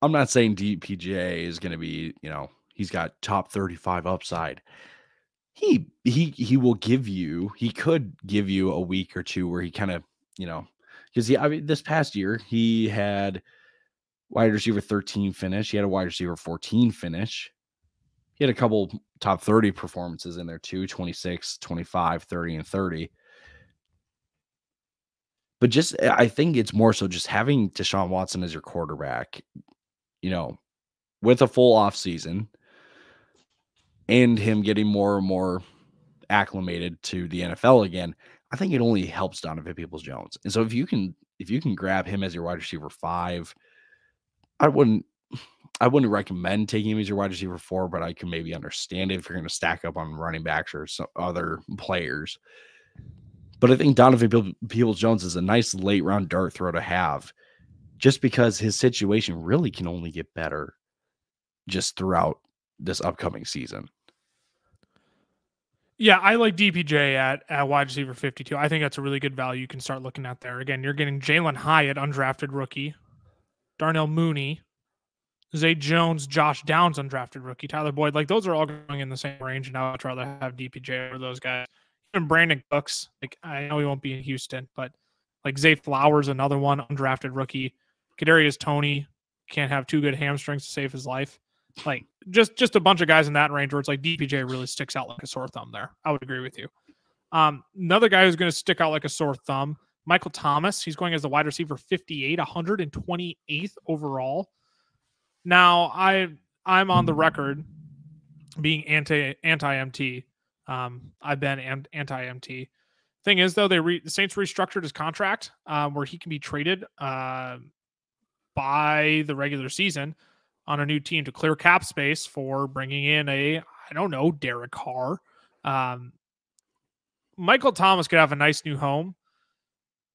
I'm not saying DPJ is going to be, he's got top 35 upside. He will give you, he could give you a week or two where he kind of, because this past year he had wide receiver 13 finish. He had a wide receiver 14 finish. He had a couple top 30 performances in there too, 26, 25, 30, and 30. But I think it's more so just having Deshaun Watson as your quarterback, with a full off season and him getting more and more acclimated to the NFL again. I think it only helps Donovan Peoples-Jones. And so if you can grab him as your wide receiver 5, I wouldn't recommend taking him as your wide receiver 4, but I can maybe understand it if you're going to stack up on running backs or some other players. But I think Donovan Peoples-Jones is a nice late round dart throw to have, just because his situation really can only get better just throughout this upcoming season. Yeah, I like DPJ at wide receiver 52. I think that's a really good value you can start looking at there. Again, you're getting Jalen Hyatt, undrafted rookie, Darnell Mooney, Zay Jones, Josh Downs, undrafted rookie, Tyler Boyd. Like, those are all going in the same range, and I'd rather have DPJ over those guys. Even Brandon Cooks, like, I know he won't be in Houston, but like Zay Flowers, another one, undrafted rookie. Kadarius Toney can't have 2 good hamstrings to save his life. Like, just a bunch of guys in that range where it's like DPJ really sticks out like a sore thumb there. I would agree with you. Another guy who's going to stick out like a sore thumb, Michael Thomas. He's going as the wide receiver 58, 128th overall. Now, I'm on the record being anti-MT. I've been anti-MT. Thing is, though, the Saints restructured his contract where he can be traded by the regular season on a new team to clear cap space for bringing in Derek Carr. Michael Thomas could have a nice new home.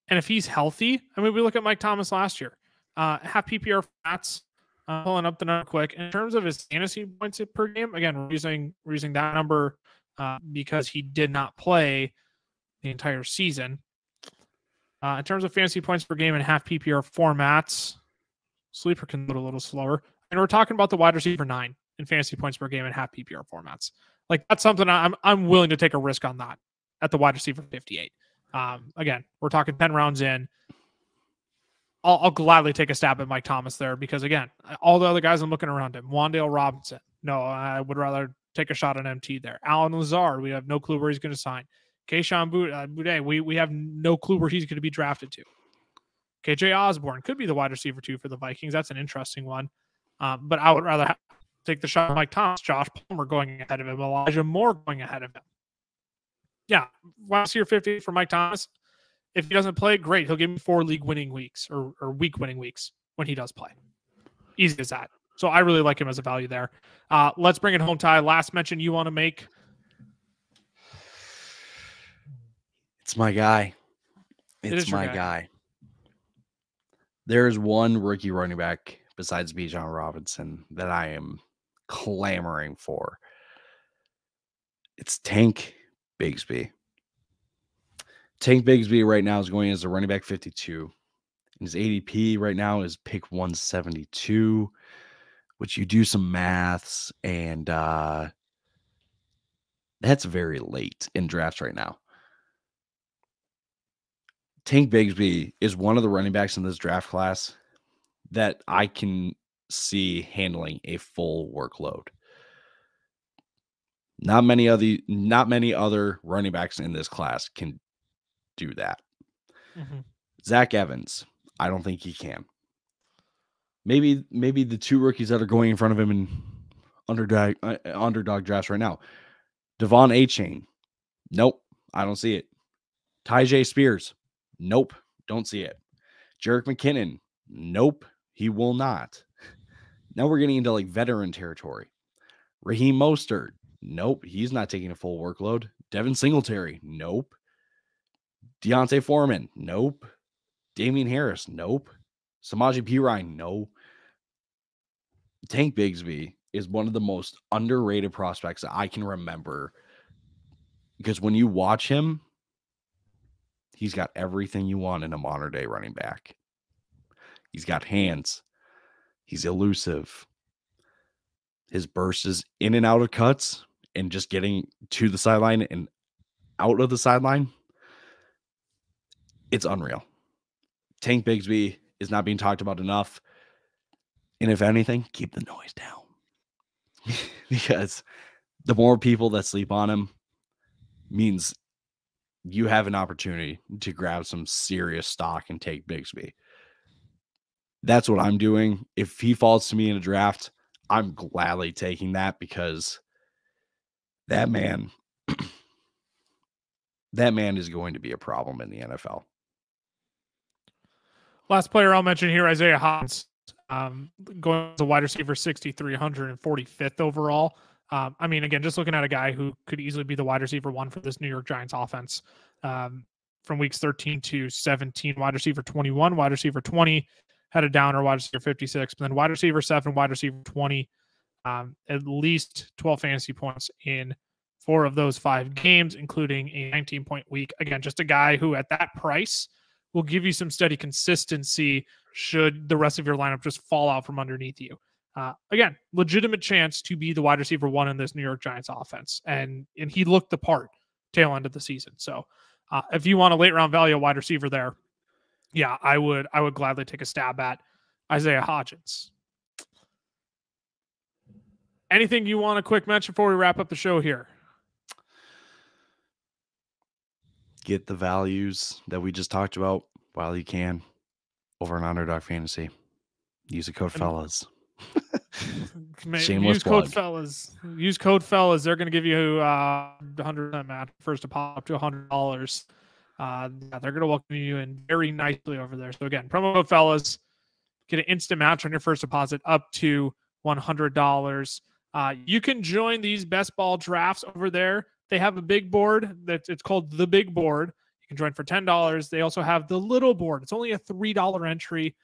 And if he's healthy, I mean, we look at Mike Thomas last year. Half PPR formats, pulling up the number quick. In terms of his fantasy points per game, again, we're using that number because he did not play the entire season. In terms of fantasy points per game and half PPR formats, Sleeper can load a little slower. And we're talking about the wide receiver 9 in fantasy points per game and half PPR formats. Like, that's something I'm willing to take a risk on that at the wide receiver 58. Again, we're talking 10 rounds in. I'll gladly take a stab at Mike Thomas there because, again, all the other guys I'm looking around him, Wan'Dale Robinson. No, I would rather take a shot on MT there. Alan Lazard, we have no clue where he's going to sign. Kayshon Boutte, we have no clue where he's going to be drafted to. KJ Osborne could be the wide receiver 2 for the Vikings. That's an interesting one. But I would rather take the shot on Mike Thomas, Josh Palmer going ahead of him, Elijah Moore going ahead of him. Yeah, wide receiver 50 for Mike Thomas. If he doesn't play, great. He'll give me 4 league-winning weeks or week-winning weeks when he does play. Easy as that. So I really like him as a value there. Let's bring it home, Ty. Last mention you want to make? It's my guy. It's my guy. There's one rookie running back besides Bijan Robinson that I am clamoring for. It's Tank Bigsby. Tank Bigsby right now is going as a running back 52. His ADP right now is pick 172, which you do some maths, and that's very late in drafts right now. Tank Bigsby is one of the running backs in this draft class that I can see handling a full workload. Not many other running backs in this class can do that. Mm-hmm. Zach Evans, I don't think he can. Maybe the 2 rookies that are going in front of him in underdog drafts right now. Devon Achane, nope, I don't see it. Tyjae Spears, nope, don't see it. Jerick McKinnon, nope, he will not. Now we're getting into like veteran territory. Raheem Mostert, nope, he's not taking a full workload. Devin Singletary, nope. Deontay Foreman, nope. Damian Harris, nope. Samaje Perine, no. Tank Bigsby is one of the most underrated prospects that I can remember because when you watch him, he's got everything you want in a modern day running back. He's got hands. He's elusive. His burst is in and out of cuts and just getting to the sideline and out of the sideline. It's unreal. Tank Bigsby is not being talked about enough. And if anything, keep the noise down. Because the more people that sleep on him means you have an opportunity to grab some serious stock and take Bigsby. That's what I'm doing. If he falls to me in a draft, I'm gladly taking that because that man is going to be a problem in the NFL. Last player I'll mention here, Isaiah Hodgins. Going as a wide receiver 6,345th overall. I mean, again, just looking at a guy who could easily be the wide receiver 1 for this New York Giants offense. From weeks 13 to 17, wide receiver 21, wide receiver 20, had a downer, wide receiver 56, but then wide receiver 7, wide receiver 20, at least 12 fantasy points in 4 of those 5 games, including a 19-point week. Again, just a guy who at that price will give you some steady consistency should the rest of your lineup just fall out from underneath you. Again, legitimate chance to be the wide receiver 1 in this New York Giants offense. And he looked the part tail end of the season. So if you want a late round value wide receiver there, yeah, I would gladly take a stab at Isaiah Hodgins. Anything you want to quick mention before we wrap up the show here? Get the values that we just talked about while you can over an Underdog Fantasy. Use the code fellas. Use code fellas. Use code fellas. They're going to give you 100% match first deposit up to $100. They're going to welcome you in very nicely over there. So again, promo code fellas, get an instant match on your first deposit up to $100. You can join these best ball drafts over there. They have a big board it's called the big board. You can join for $10. They also have the little board. It's only a $3 entry.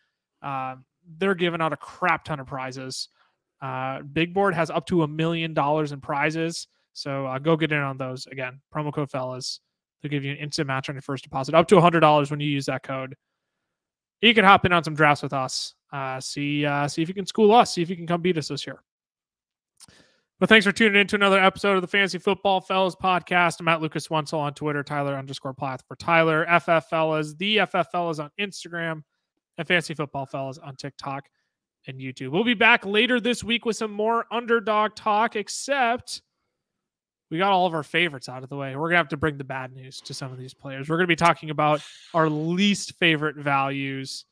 They're giving out a crap ton of prizes. Big board has up to $1 million in prizes. So go get in on those. Again, promo code fellas. They'll give you an instant match on your first deposit up to $100 when you use that code. You can hop in on some drafts with us. See if you can school us. See if you can come beat us this year. But thanks for tuning in to another episode of the Fantasy Football Fellas podcast. I'm at Lucas Wenzel on Twitter, Tyler_Plath for Tyler, FF Fellas, the FF Fellas on Instagram, and Fantasy Football Fellas on TikTok and YouTube. We'll be back later this week with some more underdog talk, except we got all of our favorites out of the way. We're going to have to bring the bad news to some of these players. We're going to be talking about our least favorite values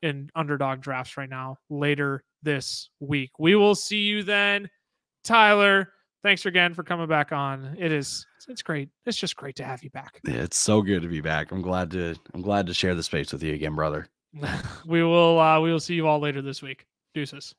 in underdog drafts right now later this week. We will see you then. Tyler, thanks again for coming back on. It's great. It's just great to have you back. Yeah, it's so good to be back. I'm glad to share the space with you again, brother. We will see you all later this week. Deuces.